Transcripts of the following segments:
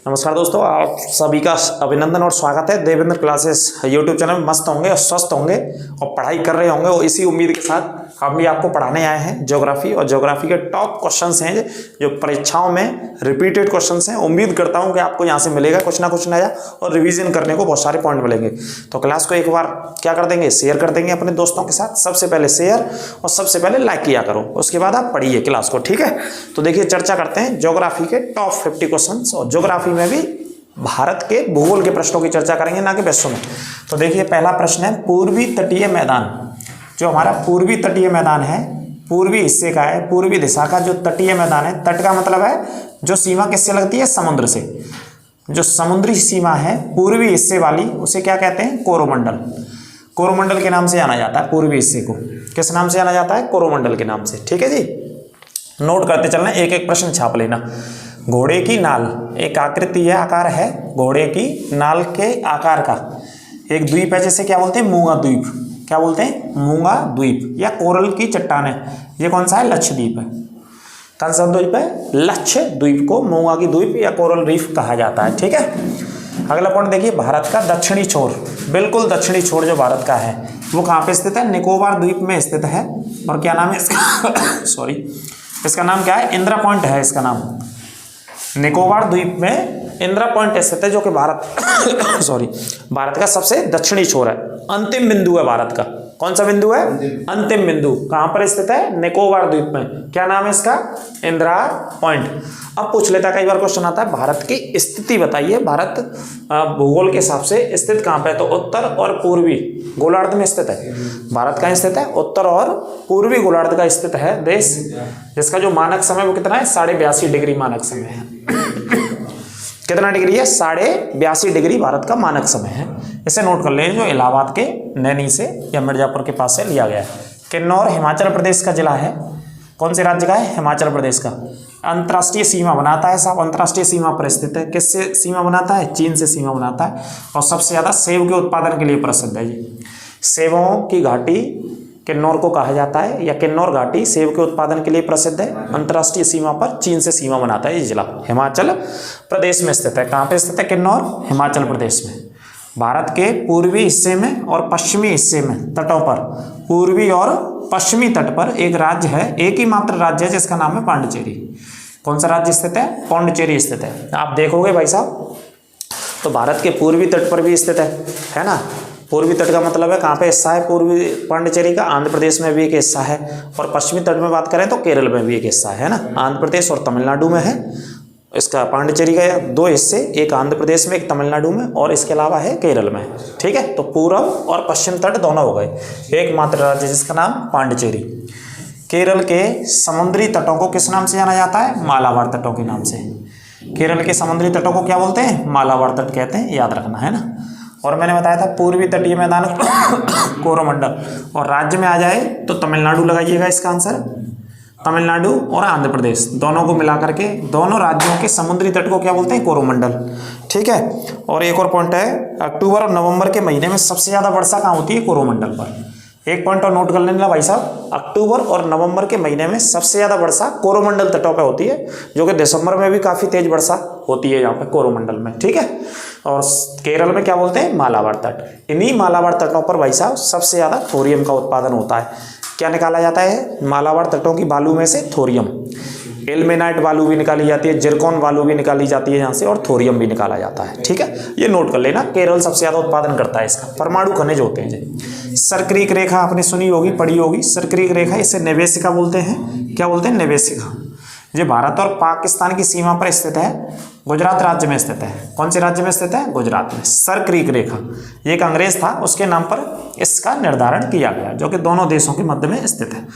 नमस्कार दोस्तों, आप सभी का अभिनंदन और स्वागत है। देवेंद्र क्लासेस यूट्यूब चैनल में मस्त होंगे और स्वस्थ होंगे और पढ़ाई कर रहे होंगे, और इसी उम्मीद के साथ हम भी आपको पढ़ाने आए हैं ज्योग्राफी। और ज्योग्राफी के टॉप क्वेश्चंस हैं जो परीक्षाओं में रिपीटेड क्वेश्चंस हैं। उम्मीद करता हूं कि आपको यहां से मिलेगा कुछ ना कुछ नया, और रिवीजन करने को बहुत सारे पॉइंट मिलेंगे। तो क्लास को एक बार क्या कर देंगे, शेयर कर देंगे अपने दोस्तों के साथ। सबसे पहले शेयर और सबसे पहले लाइक किया करो, उसके बाद आप पढ़िए क्लास को, ठीक है। तो देखिए, चर्चा करते हैं ज्योग्राफी के टॉप 50 क्वेश्चन, और ज्योग्राफी में भी भारत के भूगोल के प्रश्नों की चर्चा करेंगे, ना कि विश्व में। तो देखिए, पहला प्रश्न है पूर्वी तटीय मैदान। जो हमारा पूर्वी तटीय मैदान है, पूर्वी हिस्से का है, पूर्वी दिशा का जो तटीय मैदान है, तट का मतलब है जो सीमा किससे लगती है, समुद्र से। जो समुद्री सीमा है पूर्वी हिस्से वाली, उसे क्या कहते हैं, कोरोमंडल। कोरोमंडल के नाम से जाना जाता है पूर्वी हिस्से को। किस नाम से जाना जाता है, कोरोमंडल के नाम से, ठीक है जी। नोट करते चलना, एक एक प्रश्न छाप लेना। घोड़े की नाल एक आकृति है, आकार है घोड़े की नाल के आकार का एक द्वीप है, जैसे क्या बोलते हैं, मूंगा द्वीप। क्या बोलते हैं, मूंगा द्वीप, या कोरल की चट्टान है। ये कौन सा है, लक्षद्वीप है। कौन सा द्वीप है, लक्षद्वीप को मूंगा की द्वीप या कोरल रीफ कहा जाता है, ठीक है। अगला पॉइंट देखिए, भारत का दक्षिणी छोर, बिल्कुल दक्षिणी छोर जो भारत का है वो कहाँ पे स्थित है, निकोबार द्वीप में स्थित है। और क्या नाम है इसका सॉरी, इसका नाम क्या है, इंदिरा पॉइंट है इसका नाम। निकोबार द्वीप में इंदिरा पॉइंट स्थित है, जो कि भारत सॉरी भारत का सबसे दक्षिणी छोर है, अंतिम बिंदु है भारत का। कौन सा बिंदु है, अंतिम बिंदु। कहां पर स्थित है, निकोबार द्वीप में। क्या नाम है इसका, इंदिरा पॉइंट। अब पूछ लेता है, कई बार क्वेश्चन आता है, भारत की स्थिति बताइए, भारत भूगोल के हिसाब से स्थित कहां पे है, तो उत्तर और पूर्वी गोलार्ध में स्थित है। भारत कहां स्थित है, उत्तर और पूर्वी गोलार्ध का स्थित है देश, जिसका जो मानक समय वो कितना है, 82.5 डिग्री मानक समय है। कितना डिग्री है, 82.5 डिग्री भारत का मानक समय है। इसे नोट कर लें, जो इलाहाबाद के नैनी से या मिर्जापुर के पास से लिया गया है। किन्नौर हिमाचल प्रदेश का जिला है। कौन से राज्य का है, हिमाचल प्रदेश का। अंतर्राष्ट्रीय सीमा बनाता है साहब, अंतर्राष्ट्रीय सीमा पर स्थित है। किससे सीमा बनाता है, चीन से सीमा बनाता है। और सबसे ज्यादा सेब के उत्पादन के लिए प्रसिद्ध है जी। सेबों की घाटी किन्नौर को कहा जाता है, या किन्नौर घाटी सेब के उत्पादन के लिए प्रसिद्ध है। अंतर्राष्ट्रीय सीमा पर चीन से सीमा बनाता है ये जिला, हिमाचल प्रदेश में स्थित है। कहाँ पे स्थित है, किन्नौर, हिमाचल प्रदेश में। भारत के पूर्वी हिस्से में और पश्चिमी हिस्से में तटों पर, पूर्वी और पश्चिमी तट पर एक राज्य है, एक ही मात्र राज्य है, जिसका नाम है पांडिचेरी। कौन सा राज्य स्थित है, पांडिचेरी स्थित है। आप देखोगे भाई साहब, तो भारत के पूर्वी तट पर भी स्थित है ना। पूर्वी तट का मतलब है कहाँ पे हिस्सा है, पूर्वी पांडिचेरी का, आंध्र प्रदेश में भी एक हिस्सा है। और पश्चिमी तट में बात करें तो केरल में भी एक हिस्सा है ना, आंध्र प्रदेश और तमिलनाडु में है इसका। पांडिचेरी का 2 हिस्से, एक आंध्र प्रदेश में, एक तमिलनाडु में, और इसके अलावा है केरल में, ठीक है। तो पूर्व और पश्चिम तट दोनों हो गए, एकमात्र राज्य जिसका नाम पांडिचेरी। केरल के समुद्री तटों को किस नाम से जाना जाता है, मालाबार तटों के नाम से। केरल के समुद्री तटों को क्या बोलते हैं, मालाबार तट कहते हैं, याद रखना है ना। और मैंने बताया था पूर्वी तटीय मैदान कोरोमंडल। और राज्य में आ जाए तो तमिलनाडु लगाइएगा इसका आंसर। तमिलनाडु और आंध्र प्रदेश दोनों को मिला करके, दोनों राज्यों के समुद्री तट को क्या बोलते हैं, कोरोमंडल, ठीक है। और एक और पॉइंट है, अक्टूबर और नवंबर के महीने में सबसे ज्यादा वर्षा कहाँ होती है, कोरोमंडल पर। एक पॉइंट और नोट कर लेना भाई साहब, अक्टूबर और नवंबर के महीने में सबसे ज्यादा वर्षा कोरोमंडल तटों पर होती है, जो कि दिसंबर में भी काफी तेज वर्षा होती है यहाँ पे कोरोमंडल में, ठीक है। और केरल में क्या बोलते हैं, मालाबार तट। इन्हीं मालाबार तटों पर भाई साहब सबसे ज्यादा थोरियम का उत्पादन होता है। क्या निकाला जाता है, मालाबार तटों की बालू में से थोरियम, इल्मेनाइट बालू भी निकाली जाती है, जिरकॉन बालू भी निकाली जाती है यहाँ से, और थोरियम भी निकाला जाता है, ठीक है। ये नोट कर लेना, केरल सबसे ज्यादा उत्पादन करता है इसका। परमाणु खनिज होते हैं। सर्करीक रेखा आपने सुनी होगी, पढ़ी होगी। सर्करीक रेखा, इसे निवेशिका बोलते हैं। क्या बोलते हैं, निवेशिका। जो भारत और पाकिस्तान की सीमा पर स्थित है, गुजरात राज्य में स्थित है। कौन से राज्य में स्थित है, गुजरात में। सर्करीक रेखा, ये एक अंग्रेज था, उसके नाम पर इसका निर्धारण किया गया, जो कि दोनों देशों के मध्य में स्थित है,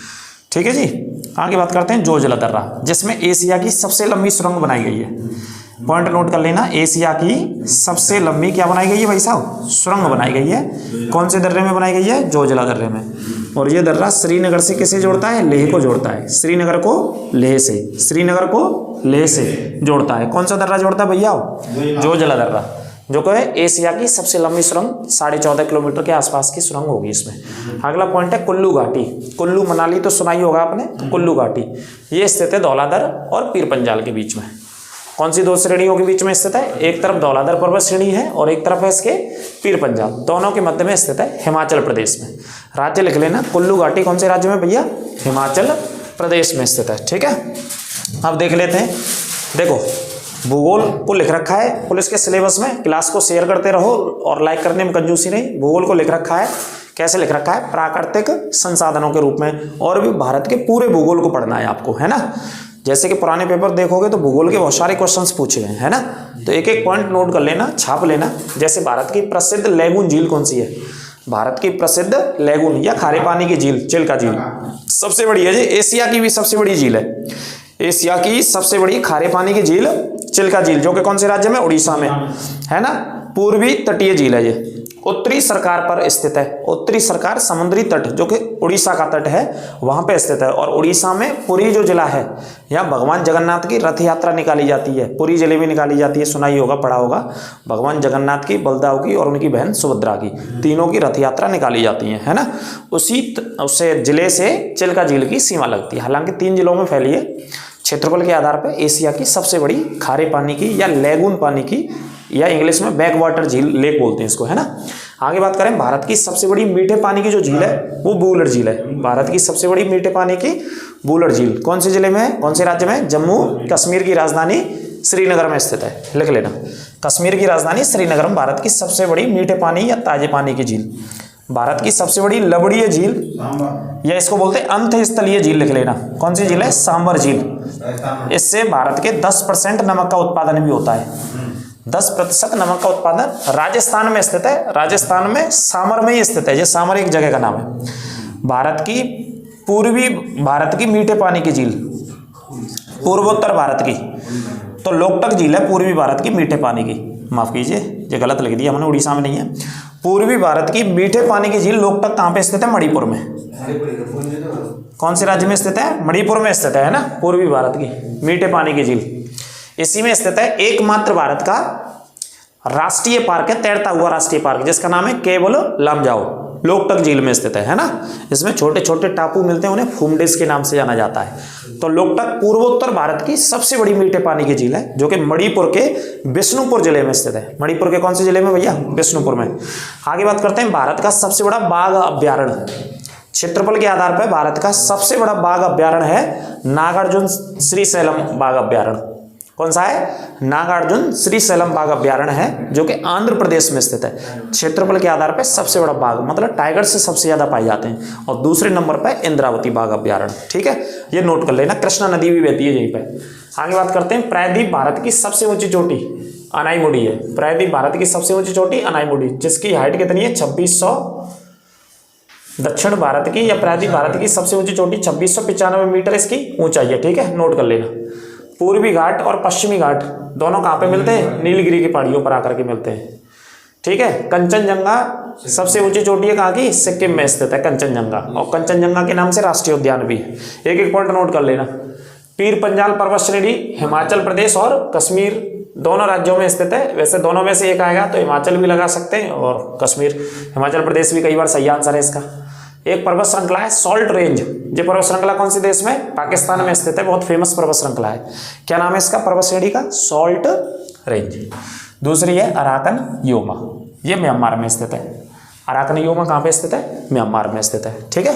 ठीक है जी। आगे बात करते हैं जोजिला दर्रा, जिसमें एशिया की सबसे लंबी सुरंग बनाई गई है। पॉइंट नोट कर लेना, एशिया की सबसे लंबी क्या बनाई गई है भाई साहब, सुरंग बनाई गई है। कौन से दर्रे में बनाई गई है, जोजिला दर्रे में। और ये दर्रा श्रीनगर से किसे जोड़ता है, लेह को जोड़ता है। श्रीनगर को लेह से, श्रीनगर को लेह से जोड़ता है। कौन सा दर्रा जोड़ता है भैया, जोजिला दर्रा, जो कि एशिया की सबसे लंबी सुरंग, 14.5 किलोमीटर के आसपास की सुरंग होगी इसमें। अगला पॉइंट है कुल्लू घाटी। कुल्लू मनाली तो सुनाई होगा आपने, तो कुल्लू घाटी ये स्थित है धौलाधर और पीर पंजाल के बीच में। कौन सी 2 श्रेणियों के बीच में स्थित है? एक तरफ धौलाधर पर्वत श्रेणी है और एक तरफ है इसके पीर पंजाब, दोनों के मध्य में स्थित है हिमाचल प्रदेश में। राज्य लिख लेना, कुल्लू घाटी कौन से राज्य में भैया? हिमाचल प्रदेश में स्थित है। ठीक है, अब देख लेते हैं। देखो भूगोल को लिख रखा है पुलिस के सिलेबस में, क्लास को शेयर करते रहो और लाइक करने में कंजूसी नहीं। भूगोल को लिख रखा है, कैसे लिख रखा है? प्राकृतिक संसाधनों के रूप में, और भी भारत के पूरे भूगोल को पढ़ना है आपको, है ना। जैसे कि पुराने पेपर देखोगे तो भूगोल के बहुत सारे क्वेश्चंस पूछे गए हैं ना, तो एक एक पॉइंट नोट कर लेना, छाप लेना। जैसे भारत की प्रसिद्ध लैगून झील कौन सी है? भारत की प्रसिद्ध लैगून या खारे पानी की झील चिल्का झील सबसे बड़ी है जी, एशिया की भी सबसे बड़ी झील है। एशिया की सबसे बड़ी खारे पानी की झील चिल्का झील, जो कि कौन से राज्य में? उड़ीसा में, है ना। पूर्वी तटीय झील है ये, उत्तरी सरकार पर स्थित है। उत्तरी सरकार समुद्री तट जो कि उड़ीसा का तट है वहां पे स्थित है। और उड़ीसा में पुरी जो जिला है, यहाँ भगवान जगन्नाथ की रथ यात्रा निकाली जाती है। पुरी जिले में निकाली जाती है, सुना ही होगा, पढ़ा होगा। भगवान जगन्नाथ की, बलदाव की और उनकी बहन सुभद्रा की, तीनों की रथ यात्रा निकाली जाती है ना। उससे जिले से चिल्का झील की सीमा लगती है। हालांकि 3 जिलों में फैली है। क्षेत्रफल के आधार पर एशिया की सबसे बड़ी खारे पानी की या लैगून पानी की, या इंग्लिश में बैक वाटर झील, लेक बोलते हैं इसको, है ना। आगे बात करें, भारत की सबसे बड़ी मीठे पानी की जो झील है वो वुलर झील है। भारत की सबसे बड़ी मीठे पानी की वुलर झील कौन से जिले में है? कौन से राज्य में? जम्मू कश्मीर की राजधानी श्रीनगर में स्थित है, लिख लेना। कश्मीर की राजधानी श्रीनगर में भारत की सबसे बड़ी मीठे पानी या ताजे पानी की झील। भारत की सबसे बड़ी लवणीय झील, या इसको बोलते हैं अंत स्थलीय झील, लिख लेना। कौन सी झील है? सांबर झील। इससे भारत के 10% नमक का उत्पादन भी होता है। 10% नमक का उत्पादन राजस्थान में स्थित है। राजस्थान में सामर में ही स्थित है। ये सामर एक जगह का नाम है। भारत की मीठे पानी की झील, पूर्वोत्तर भारत की तो लोकटक झील है। पूर्वी भारत की मीठे पानी की, माफ कीजिए ये गलत लिख दिया हमने, उड़ीसा में नहीं है। पूर्वी भारत की मीठे पानी की झील लोकटक कहाँ पे स्थित है? मणिपुर में। कौन से राज्य में स्थित है? मणिपुर में स्थित है ना, पूर्वी भारत की मीठे पानी की झील। इसी में स्थित है एकमात्र भारत का राष्ट्रीय पार्क है, तैरता हुआ राष्ट्रीय पार्क, जिसका नाम है केवल लामजाओ, लोकटक झील में स्थित है ना। इसमें छोटे छोटे टापू मिलते हैं, उन्हें फूमडिस के नाम से जाना जाता है। तो लोकटक पूर्वोत्तर भारत की सबसे बड़ी मीठे पानी की झील है, जो कि मणिपुर के बिष्णुपुर जिले में स्थित है। मणिपुर के कौन से जिले में भैया? बिष्णुपुर में। आगे बात करते हैं, भारत का सबसे बड़ा बाघ अभ्यारण्य। क्षेत्रफल के आधार पर भारत का सबसे बड़ा बाघ अभ्यारण्य है नागार्जुन श्रीशैलम बाघ अभ्यारण्य। कौन सा है? नागार्जुन श्रीशैलम बाघ अभ्यारण्य है, जो कि आंध्र प्रदेश में स्थित है। क्षेत्रफल के आधार पर सबसे बड़ा बाघ, मतलब टाइगर से सबसे ज्यादा पाए जाते हैं। और दूसरे नंबर पर इंद्रावती बाघ अभ्यारण्य। ठीक है, ये नोट कर लेना। कृष्णा नदी भी बहती है यहीं पर। आगे बात करते हैं, प्रायद्वीप भारत की सबसे ऊंची चोटी अनाईमुडी है। प्रायद्वीप भारत की सबसे ऊंची चोटी अनाईमुडी, जिसकी हाइट कितनी है? 2600। दक्षिण भारत की या प्रायद्वीप भारत की सबसे ऊंची चोटी 2695 मीटर इसकी ऊंचाई है। ठीक है, नोट कर लेना। पूर्वी घाट और पश्चिमी घाट दोनों कहाँ पे मिलते हैं? नीलगिरी की पहाड़ियों पर आकर के मिलते हैं। ठीक है, कंचनजंगा सबसे ऊंची चोटी है कहाँ की? सिक्किम में स्थित है कंचनजंगा, और कंचनजंगा के नाम से राष्ट्रीय उद्यान भी है। एक एक पॉइंट नोट कर लेना। पीर पंजाल पर्वत श्रेणी हिमाचल प्रदेश और कश्मीर दोनों राज्यों में स्थित है। वैसे दोनों में से एक आएगा तो हिमाचल भी लगा सकते हैं और कश्मीर, हिमाचल प्रदेश भी कई बार सही आंसर है इसका। एक पर्वत श्रृंखला है सॉल्ट रेंज। ये पर्वत श्रृंखला कौन से देश में? पाकिस्तान में स्थित है। बहुत फेमस पर्वत श्रृंखला है। क्या नाम है इसका पर्वत श्रेणी का? Salt range. दूसरी है अराकन योमा, ये म्यांमार में स्थित है। अराकन योमा कहाँ पे स्थित है? म्यांमार में स्थित है। ठीक है,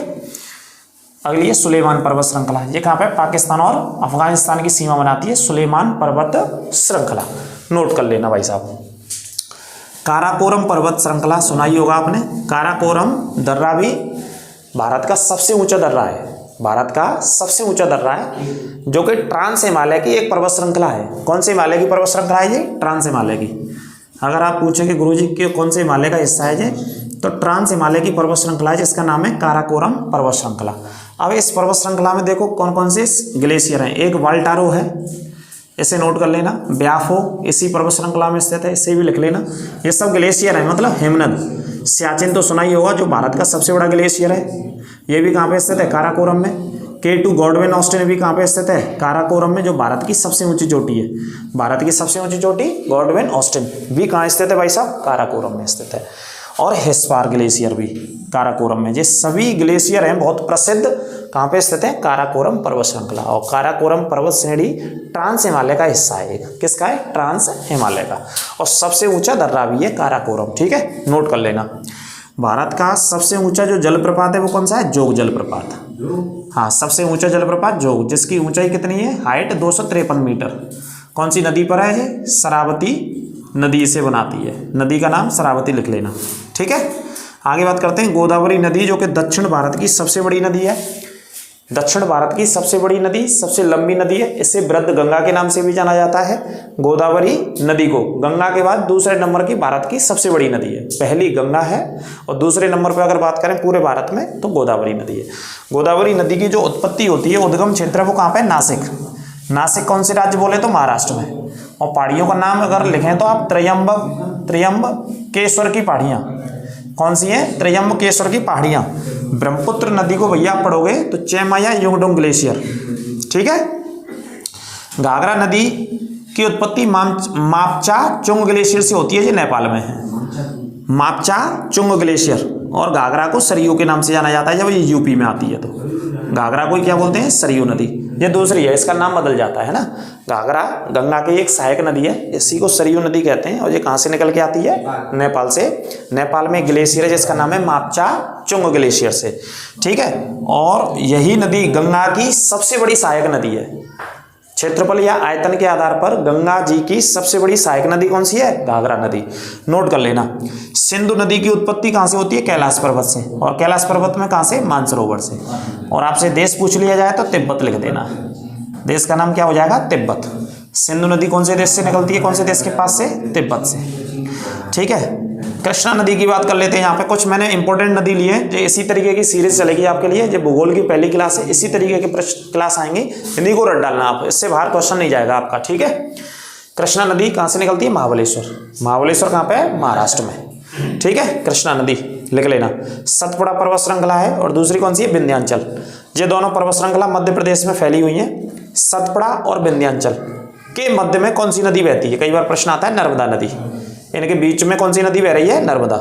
अगली है सुलेमान पर्वत श्रृंखला। ये कहाँ पे? पाकिस्तान और अफगानिस्तान की सीमा बनाती है सुलेमान पर्वत श्रृंखला, नोट कर लेना भाई साहब। काराकोरम पर्वत श्रृंखला सुना ही होगा आपने। काराकोरम दर्रा भी भारत का सबसे ऊंचा दर्रा है। भारत का सबसे ऊंचा दर्रा है, जो कि ट्रांस हिमालय की एक पर्वत श्रृंखला है। कौन से हिमालय की पर्वत श्रृंखला है ये? ट्रांस हिमालय की। अगर आप पूछेंगे गुरुजी कि कौन से हिमालय का हिस्सा है ये, तो ट्रांस हिमालय की पर्वत श्रृंखला है, जिसका नाम है काराकोरम पर्वत श्रृंखला। अब इस पर्वत श्रृंखला में देखो कौन कौन से ग्लेशियर हैं। एक वाल्टारो है, इसे नोट कर लेना। ब्याफो इसी पर्वत श्रृंखला में स्थित है, इसे भी लिख लेना। ये सब ग्लेशियर है, मतलब हिमनद। सियाचिन तो सुना ही होगा, जो भारत का सबसे बड़ा ग्लेशियर है। ये भी कहाँ पे स्थित है? काराकोरम में। K2 गॉडविन ऑस्टिन भी कहाँ पे स्थित है? काराकोरम में, जो भारत की सबसे ऊंची चोटी है। भारत की सबसे ऊंची चोटी गॉडविन ऑस्टिन भी कहाँ स्थित है भाई साहब? काराकोरम में स्थित है। और हेस्पार ग्लेशियर भी काराकोरम में। ये सभी ग्लेशियर हैं बहुत प्रसिद्ध कहाँ पे स्थित है? काराकोरम पर्वत श्रृंखला। और काराकोरम पर्वत श्रेणी ट्रांस हिमालय का हिस्सा है। किसका है? ट्रांस हिमालय का। और सबसे ऊंचा दर्रा भी है काराकोरम। ठीक है, नोट कर लेना। भारत का सबसे ऊंचा जो जलप्रपात है वो कौन सा है? जोग जलप्रपात। हाँ, सबसे ऊंचा जलप्रपात जोग, जिसकी ऊंचाई कितनी है? Height 253 metre. कौन सी नदी पर है ये? शरावती नदी से बनाती है। नदी का नाम शरावती लिख लेना। ठीक है, आगे बात करते हैं गोदावरी नदी, जो कि दक्षिण भारत की सबसे बड़ी नदी है। दक्षिण भारत की सबसे बड़ी नदी, सबसे लंबी नदी है। इसे वृद्ध गंगा के नाम से भी जाना जाता है। गोदावरी नदी को गंगा के बाद दूसरे नंबर की भारत की सबसे बड़ी नदी है। पहली गंगा है और दूसरे नंबर पर अगर बात करें पूरे भारत में तो गोदावरी नदी है। गोदावरी नदी की जो उत्पत्ति होती है, उद्गम क्षेत्र वो कहाँ पे? नासिक। नासिक कौन से राज्य बोले तो? महाराष्ट्र में। और पहाड़ियों का नाम अगर लिखें तो आप त्रयंबकेश्वर की पहाड़ियाँ। कौन सी है? त्रयंबकेश्वर की पहाड़ियाँ। ब्रह्मपुत्र नदी को भैया आप पढ़ोगे तो चेमाया युंगडोंग ग्लेशियर। ठीक है, घाघरा नदी की उत्पत्ति मापचा चुंग ग्लेशियर से होती है, जो नेपाल में है। मापचा चुंग ग्लेशियर। और घाघरा को सरयू के नाम से जाना जाता है जब ये यूपी में आती है तो। घाघरा को क्या बोलते हैं? सरयू नदी। ये दूसरी है, इसका नाम बदल जाता है ना। घाघरा गंगा की एक सहायक नदी है, इसी को सरयू नदी कहते हैं। और ये कहाँ से निकल के आती है? नेपाल से। नेपाल में ग्लेशियर है जिसका नाम है मापचा चुंग ग्लेशियर से। ठीक है, और यही नदी गंगा की सबसे बड़ी सहायक नदी है। क्षेत्रफल या आयतन के आधार पर गंगा जी की सबसे बड़ी सहायक नदी कौन सी है? घाघरा नदी। नोट कर लेना। सिंधु नदी की उत्पत्ति कहाँ से होती है? कैलाश पर्वत से। और कैलाश पर्वत में कहाँ से? मानसरोवर से। और आपसे देश पूछ लिया जाए तो तिब्बत लिख देना। देश का नाम क्या हो जाएगा? तिब्बत। सिंधु नदी कौन से देश से निकलती है? कौन से देश के पास से? तिब्बत से। ठीक है, कृष्णा नदी की बात कर लेते हैं। यहाँ पे कुछ मैंने इंपॉर्टेंट नदी ली है, जो इसी तरीके की सीरीज चलेगी आपके लिए। जो भूगोल की पहली क्लास है, इसी तरीके के प्रश्न क्लास आएंगे, इन्हीं को रट डालना आप, इससे बाहर क्वेश्चन नहीं जाएगा आपका। ठीक है, कृष्णा नदी कहाँ से निकलती है? महाबलेश्वर। महाबलेश्वर कहाँ पे है? महाराष्ट्र में। ठीक है, कृष्णा नदी लिख लेना। सतपुड़ा पर्वत श्रृंखला है और दूसरी कौन सी है? विंध्याचल। ये दोनों पर्वत श्रृंखला मध्य प्रदेश में फैली हुई हैं। सतपुड़ा और विंध्याचल के मध्य में कौन सी नदी बहती है? कई बार प्रश्न आता है, नर्मदा नदी। इनके बीच में कौन सी नदी बह रही है? नर्मदा।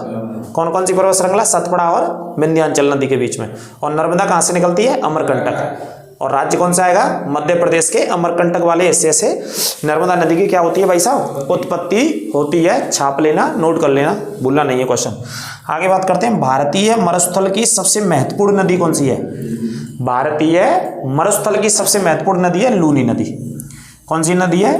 कौन कौन सी पर्वत श्रृंखला? सतपुड़ा और विंध्याचल नदी के बीच में। और नर्मदा कहाँ से निकलती है? अमरकंटक। और राज्य कौन सा आएगा? मध्य प्रदेश के अमरकंटक वाले हिस्से से नर्मदा नदी की क्या होती है भाई साहब? उत्पत्ति होती है। छाप लेना, नोट कर लेना, भूलना नहीं है क्वेश्चन। आगे बात करते हैं, भारतीय मरुस्थल की सबसे महत्वपूर्ण नदी कौन सी है? भारतीय मरुस्थल की सबसे महत्वपूर्ण नदी है लूनी नदी। कौन सी नदी है?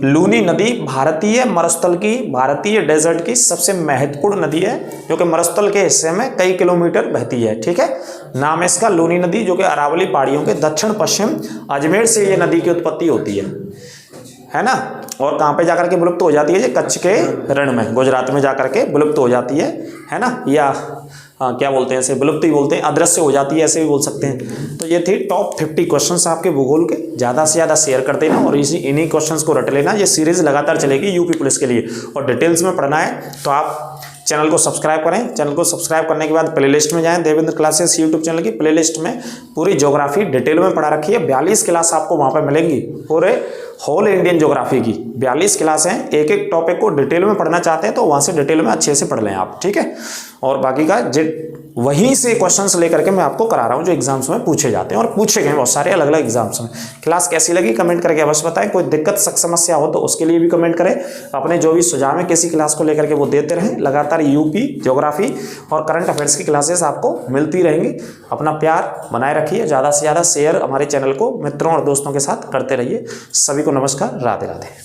लूनी नदी भारतीय मरुस्थल की, भारतीय डेजर्ट की सबसे महत्वपूर्ण नदी है, जो कि मरुस्थल के हिस्से में कई किलोमीटर बहती है। ठीक है, नाम है इसका लूनी नदी, जो कि अरावली पहाड़ियों के दक्षिण पश्चिम अजमेर से ये नदी की उत्पत्ति होती है ना। और कहाँ पे जाकर के विलुप्त हो जाती है? ये कच्छ के रण में, गुजरात में जाकर के विलुप्त हो जाती है ना। या क्या बोलते हैं इसे? विलुप्ति बोलते हैं, अदृश्य हो जाती है, ऐसे भी बोल सकते हैं। तो ये थी टॉप 50 क्वेश्चंस आपके भूगोल के। ज़्यादा से ज़्यादा शेयर कर देना और इन्हीं क्वेश्चंस को रट लेना। ये सीरीज लगातार चलेगी यूपी पुलिस के लिए। और डिटेल्स में पढ़ना है तो आप चैनल को सब्सक्राइब करें। चैनल को सब्सक्राइब करने के बाद प्लेलिस्ट में जाएं। देवेंद्र क्लासेस यूट्यूब चैनल की प्लेलिस्ट में पूरी ज्योग्राफी डिटेल में पढ़ा रखी है। 42 क्लास आपको वहाँ पर मिलेंगी, पूरे होल इंडियन ज्योग्राफी की 42 क्लास हैं। एक एक टॉपिक को डिटेल में पढ़ना चाहते हैं तो वहाँ से डिटेल में अच्छे से पढ़ लें आप। ठीक है, और बाकी का वहीं से क्वेश्चंस लेकर के मैं आपको करा रहा हूँ जो एग्जाम्स में पूछे जाते हैं और पूछे गए बहुत सारे अलग अलग एग्जाम्स में। क्लास कैसी लगी कमेंट करके अवश्य बताएं। कोई दिक्कत समस्या हो तो उसके लिए भी कमेंट करें। अपने जो भी सुझाव है किसी क्लास को लेकर के वो देते रहें। लगातार यूपी ज्योग्राफी और करंट अफेयर्स की क्लासेस आपको मिलती रहेंगी। अपना प्यार बनाए रखिए, ज़्यादा से ज़्यादा शेयर हमारे चैनल को मित्रों और दोस्तों के साथ करते रहिए। सभी को नमस्कार, राधे राधे।